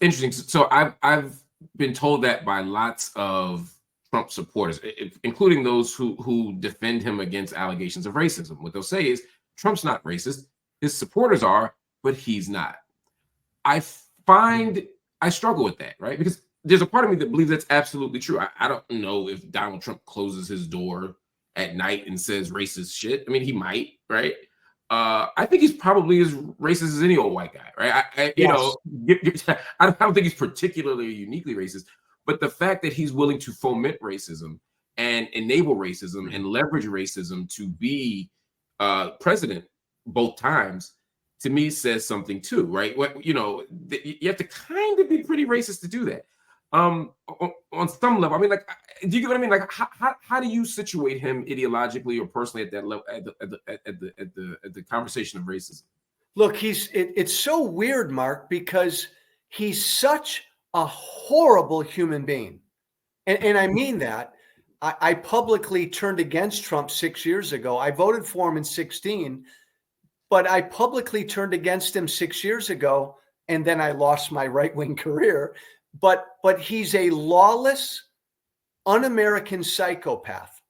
interesting. So I've been told that by lots of Trump supporters, including those who defend him against allegations of racism. What they'll say is Trump's not racist. His supporters are, but he's not. I struggle with that, right? Because there's a part of me that believes that's absolutely true. I don't know if Donald Trump closes his door at night and says racist shit. I mean, he might, right? I think he's probably as racist as any old white guy, right? You know, I don't think he's particularly uniquely racist, but the fact that he's willing to foment racism and enable racism and leverage racism to be president both times, to me says something too, right? You know, you have to kind of be pretty racist to do that. On some level, I mean, like, do you get what I mean? Like, how do you situate him ideologically or personally at that level, at the conversation of racism? Look, it's so weird, Mark, because he's such a horrible human being, and I mean that. I publicly turned against Trump 6 years ago. I voted for him in 2016, but I publicly turned against him 6 years ago, and then I lost my right-wing career. But he's a lawless, un-American psychopath.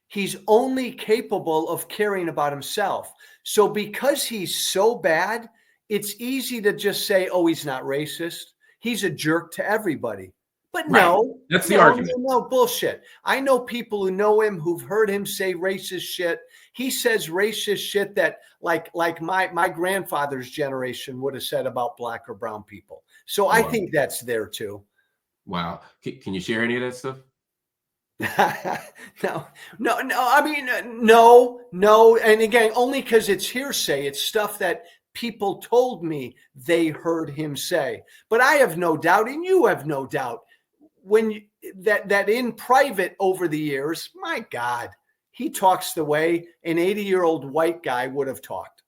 He's only capable of caring about himself. So because he's so bad, it's easy to just say, oh, he's not racist. He's a jerk to everybody. But no, that's the argument. No, bullshit. I know people who know him, who've heard him say racist shit. He says racist shit that like my grandfather's generation would have said about black or brown people. So I think that's there too. Wow. Can you share any of that stuff? No. I mean, no. And again, only because it's hearsay. It's stuff that people told me they heard him say. But I have no doubt, and you have no doubt, that in private over the years, my God, he talks the way an 80-year-old white guy would have talked.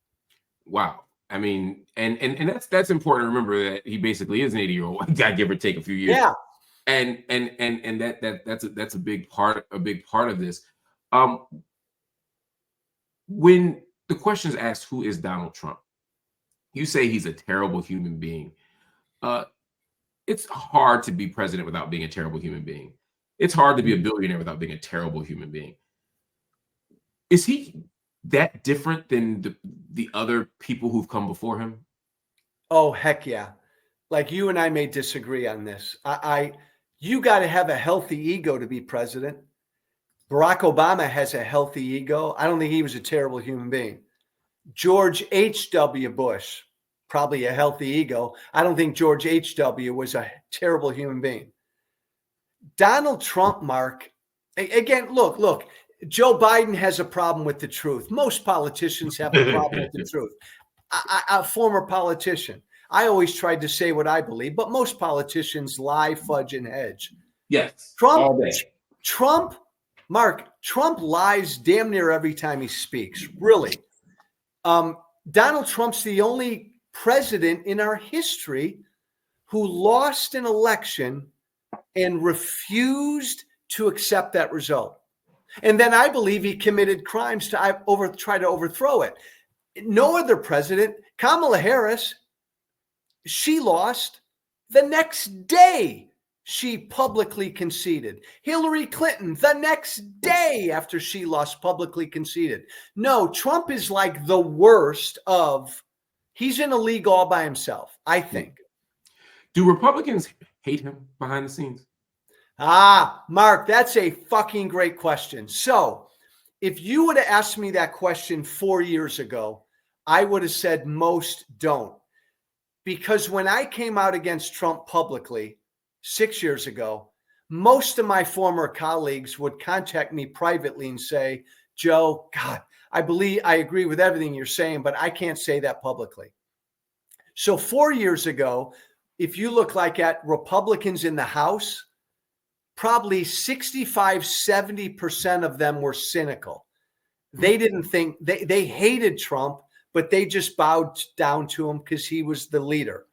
Wow. I mean, and that's important to remember that he basically is an 80-year-old white guy, give or take a few years. Yeah. And that's a big part of this. When the question is asked, who is Donald Trump? You say he's a terrible human being. It's hard to be president without being a terrible human being. It's hard to be a billionaire without being a terrible human being. Is he that different than the other people who've come before him? Oh, heck yeah. Like, you and I may disagree on this. You got to have a healthy ego to be president. Barack Obama has a healthy ego. I don't think he was a terrible human being. George H.W. Bush, probably a healthy ego. I don't think George H.W. was a terrible human being. Donald Trump, Mark, again, look, Joe Biden has a problem with the truth. Most politicians have a problem with the truth. A former politician. I always tried to say what I believe, but most politicians lie, fudge, and hedge. Yes. Trump lies damn near every time he speaks. Really. Donald Trump's the only president in our history who lost an election and refused to accept that result. And then I believe he committed crimes to try to overthrow it. No other president, Kamala Harris, she lost. The next day, she publicly conceded. Hillary Clinton, the next day after she lost, publicly conceded. No, Trump is like the worst he's in a league all by himself, I think. Do Republicans hate him behind the scenes? Mark, that's a fucking great question. So if you would have asked me that question 4 years ago, I would have said most don't. Because when I came out against Trump publicly 6 years ago, most of my former colleagues would contact me privately and say, Joe, God, I agree with everything you're saying, but I can't say that publicly. So 4 years ago, if you look at Republicans in the House, probably 65-70% of them were cynical. They didn't think, they hated Trump, but they just bowed down to him because he was the leader.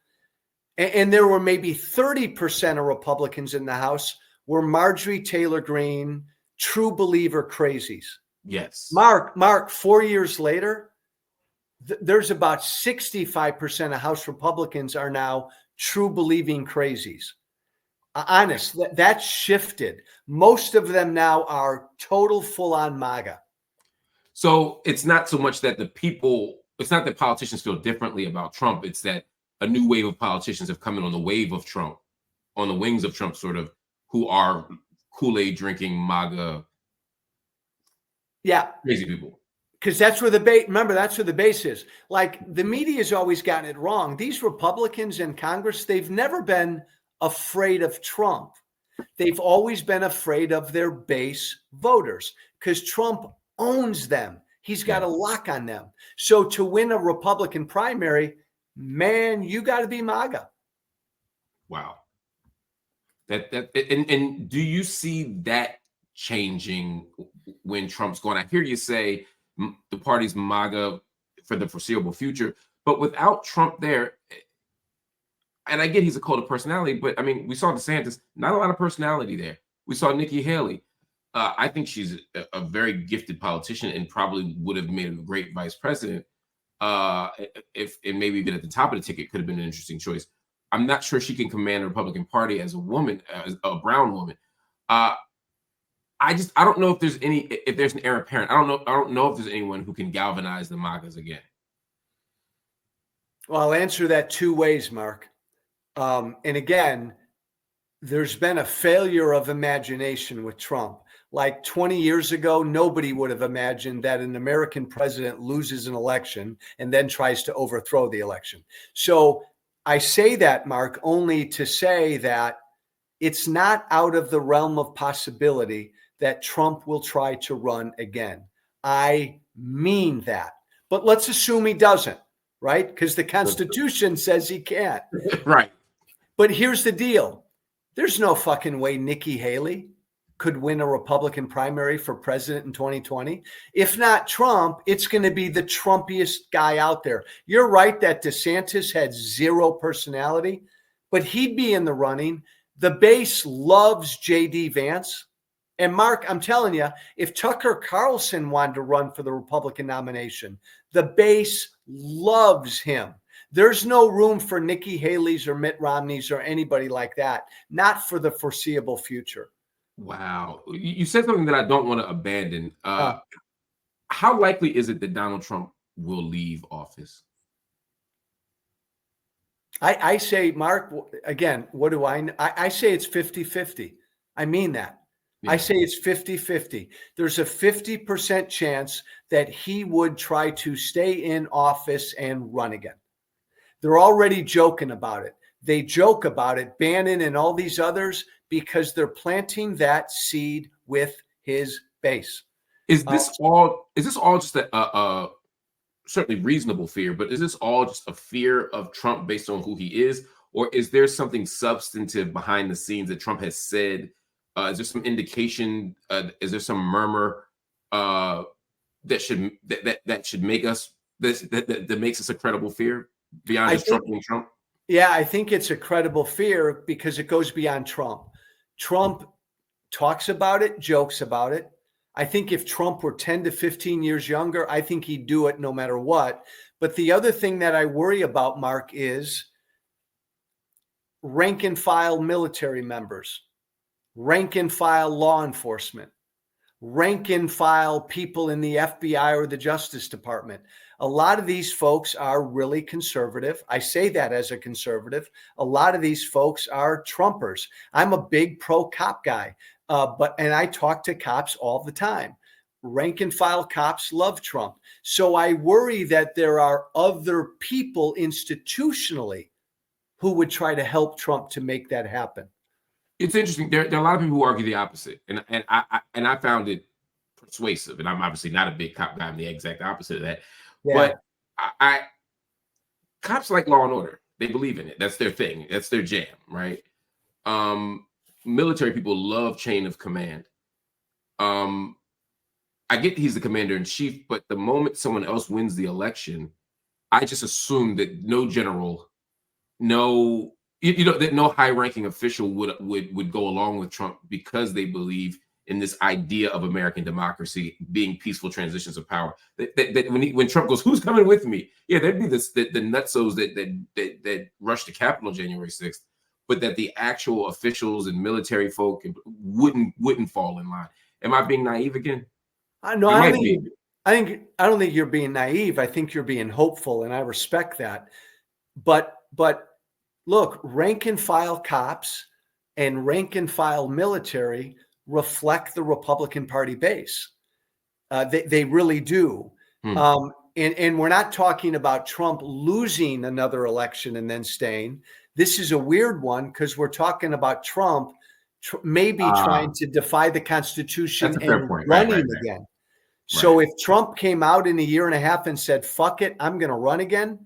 And there were maybe 30% of Republicans in the House were Marjorie Taylor Greene, true believer crazies. Yes. Mark, 4 years later, there's about 65% of House Republicans are now true believing crazies. Honest, that's shifted. Most of them now are total full-on MAGA. So it's not so much that it's not that politicians feel differently about Trump. It's that a new wave of politicians have come in on the wave of Trump, on the wings of Trump, sort of, who are Kool-Aid drinking MAGA crazy people. Because that's where the base, remember, that's where the base is. Like, the media's always gotten it wrong. These Republicans in Congress, they've never been afraid of Trump. They've always been afraid of their base voters because Trump owns them. He's got a lock on them. So to win a Republican primary, man, you got to be MAGA. Wow. And do you see that changing when Trump's gone? I hear you say the party's MAGA for the foreseeable future, but without Trump there, and I get he's a cult of personality, but I mean, we saw DeSantis, not a lot of personality there. We saw Nikki Haley. I think she's a very gifted politician and probably would have made a great vice president. If and maybe even at the top of the ticket could have been an interesting choice. I'm not sure she can command the Republican Party as a woman, as a brown woman. I don't know if there's an heir apparent. I don't know if there's anyone who can galvanize the MAGAs again. Well, I'll answer that two ways, Mark. And again, there's been a failure of imagination with Trump. Like 20 years ago, nobody would have imagined that an American president loses an election and then tries to overthrow the election. So I say that, Mark, only to say that it's not out of the realm of possibility that Trump will try to run again. I mean that. But let's assume he doesn't, right? Because the Constitution says he can't. Right. But here's the deal. There's no fucking way Nikki Haley could win a Republican primary for president in 2020. If not Trump, it's going to be the Trumpiest guy out there. You're right that DeSantis had zero personality, but he'd be in the running. The base loves J.D. Vance. And Mark, I'm telling you, if Tucker Carlson wanted to run for the Republican nomination, the base loves him. There's no room for Nikki Haley's or Mitt Romney's or anybody like that, not for the foreseeable future. Wow. You said something that I don't want to abandon. How likely is it that Donald Trump will leave office? I say, Mark, again, what do I know? I say it's 50-50. I mean that. Yeah. I say it's 50-50. There's a 50% chance that he would try to stay in office and run again. They're already joking about it. They joke about it, Bannon and all these others, because they're planting that seed with his base. Is this all just a certainly reasonable fear, but is this all just a fear of Trump based on who he is? Or is there something substantive behind the scenes that Trump has said? Is there some indication? Is there some murmur that should make us that makes us a credible fear beyond just Trump being Trump? Yeah, I think it's a credible fear because it goes beyond Trump. Trump talks about it, jokes about it. I think if Trump were 10 to 15 years younger, I think he'd do it no matter what. But the other thing that I worry about, Mark, is rank and file military members, rank and file law enforcement, rank and file people in the FBI or the Justice Department. A lot of these folks are really conservative. I say that as a conservative. A lot of these folks are Trumpers. I'm a big pro-cop guy, and I talk to cops all the time. Rank and file cops love Trump. So I worry that there are other people institutionally who would try to help Trump to make that happen. It's interesting. There are a lot of people who argue the opposite, and I found it persuasive. And I'm obviously not a big cop guy. I'm the exact opposite of that. Yeah. But I cops like law and order. They believe in it. That's their thing. That's their jam, right? Military people love chain of command. I get he's the commander in chief, but the moment someone else wins the election, I just assume that no general, that no high-ranking official would go along with Trump because they believe in this idea of American democracy being peaceful transitions of power. That when Trump goes, "Who's coming with me?" Yeah, there'd be the nutsos that rushed the Capitol January 6th, but that the actual officials and military folk wouldn't fall in line. Am I being naive again? No, I don't think you're being naive. I think you're being hopeful, and I respect that. But look, rank and file cops and rank and file military reflect the Republican Party base. They really do. And we're not talking about Trump losing another election and then staying. This is a weird one because we're talking about Trump maybe trying to defy the Constitution and running again. So if Trump came out in a year and a half and said, "Fuck it, I'm going to run again,"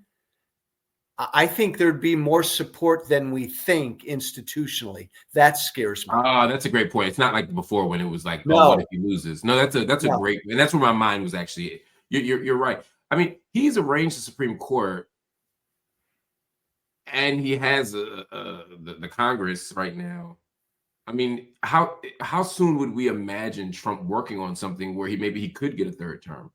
I think there'd be more support than we think institutionally. That scares me. That's a great point. It's not like before when it was like, "Oh, what if he loses?" No, that's a great, and that's where my mind was actually. You're right. I mean, he's arranged the Supreme Court, and he has the Congress right now. I mean, how soon would we imagine Trump working on something where he could get a third term?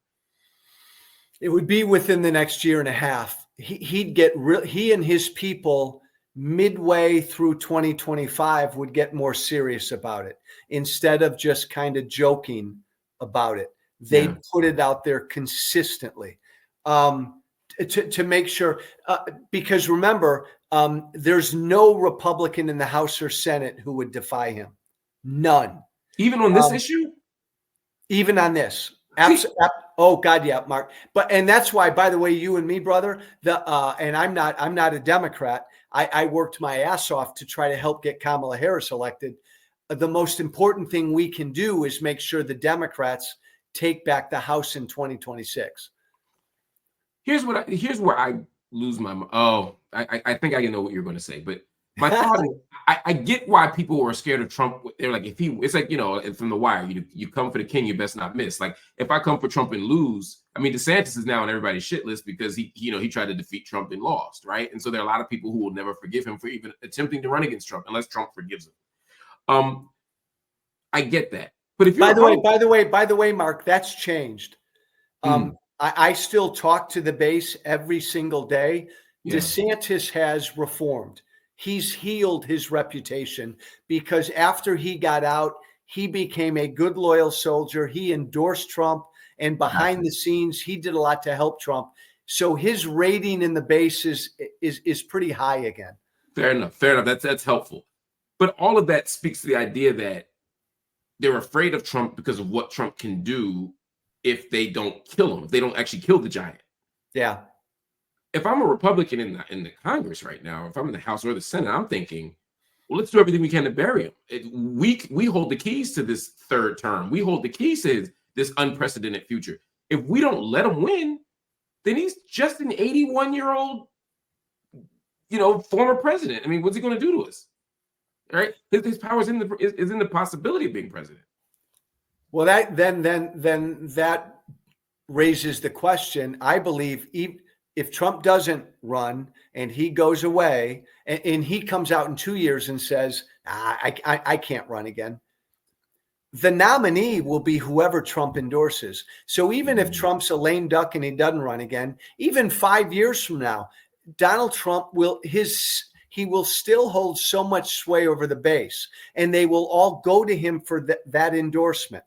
It would be within the next year and a half. He and his people midway through 2025 would get more serious about it instead of just kind of joking about it. They'd put it out there consistently to make sure, because remember, there's no Republican in the House or Senate who would defy him. None. Even on this issue? Even on this. Oh God, yeah, Mark. And that's why, by the way, you and me, brother, and I'm not a Democrat. I worked my ass off to try to help get Kamala Harris elected. The most important thing we can do is make sure the Democrats take back the House in 2026. Here's where I lose my mind. Oh, I think I know what you're going to say, but my thought is, I get why people were scared of Trump. They're like, it's like, from The Wire, you come for the king, you best not miss. Like, if I come for Trump and lose, I mean, DeSantis is now on everybody's shit list because he tried to defeat Trump and lost, right? And so there are a lot of people who will never forgive him for even attempting to run against Trump unless Trump forgives him. I get that, but if you're by the way, Mark, that's changed. I still talk to the base every single day. Yeah. DeSantis has reformed. He's healed his reputation because after he got out, he became a good, loyal soldier. He endorsed Trump, and behind the scenes, he did a lot to help Trump. So his rating in the base is pretty high again. Fair enough. That's helpful. But all of that speaks to the idea that they're afraid of Trump because of what Trump can do if they don't kill him, if they don't actually kill the giant. Yeah. If I'm a Republican in the Congress right now, if I'm in the House or the Senate, I'm thinking, well, let's do everything we can to bury him. We hold the keys to this third term. We hold the keys to this unprecedented future. If we don't let him win, then he's just an 81-year-old, former president. I mean, what's he going to do to us? Right? His power is in the possibility of being president. Well, that then that raises the question. I believe if Trump doesn't run and he goes away and he comes out in 2 years and says, I can't run again, the nominee will be whoever Trump endorses. So even if Trump's a lame duck and he doesn't run again, even 5 years from now, Donald Trump will still hold so much sway over the base, and they will all go to him for that endorsement.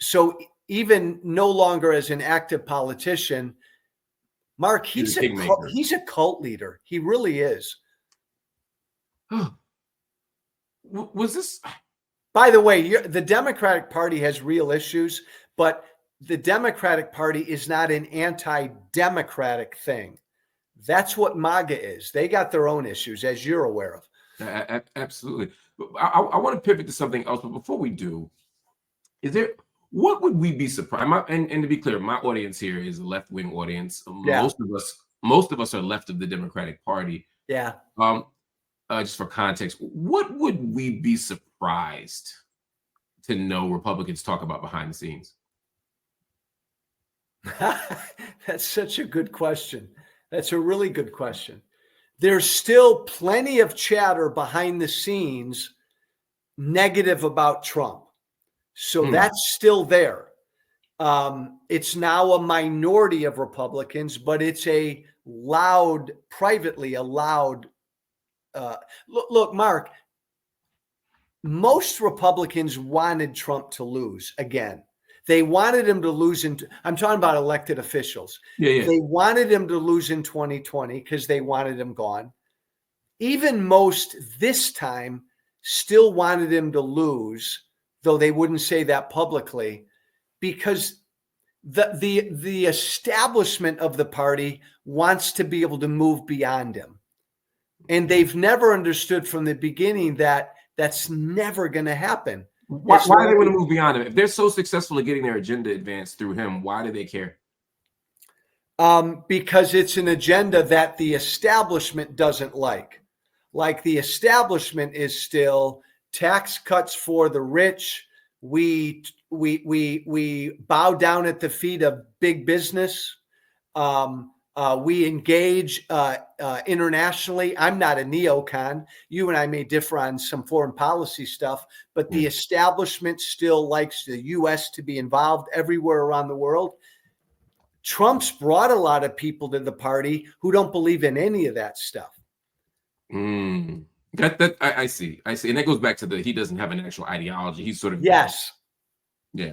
So even no longer as an active politician, Mark, he's a cult leader. He really is. Was this? By the way, the Democratic Party has real issues, but the Democratic Party is not an anti-democratic thing. That's what MAGA is. They got their own issues, as you're aware of. Absolutely. I want to pivot to something else, but before we do, what would we be surprised? And to be clear, my audience here is a left-wing audience. Yeah. Most of us are left of the Democratic Party. Yeah. Just for context, what would we be surprised to know Republicans talk about behind the scenes? That's such a good question. That's a really good question. There's still plenty of chatter behind the scenes negative about Trump. So that's still there. It's now a minority of Republicans, but it's a loud, privately a loud. Look, Mark, most Republicans wanted Trump to lose again. They wanted him to lose I'm talking about elected officials. Yeah. They wanted him to lose in 2020 because they wanted him gone. Even most this time still wanted him to lose, though they wouldn't say that publicly, because the establishment of the party wants to be able to move beyond him. And they've never understood from the beginning that that's never going to happen. Why do they want to move beyond him? If they're so successful at getting their agenda advanced through him, why do they care? Because it's an agenda that the establishment doesn't like. Like the establishment is still tax cuts for the rich. We bow down at the feet of big business. We engage internationally. I'm not a neocon. You and I may differ on some foreign policy stuff, but the establishment still likes the U.S. to be involved everywhere around the world. Trump's brought a lot of people to the party who don't believe in any of that stuff. I see. And that goes back to he doesn't have an actual ideology. He's sort of, yes. Yeah.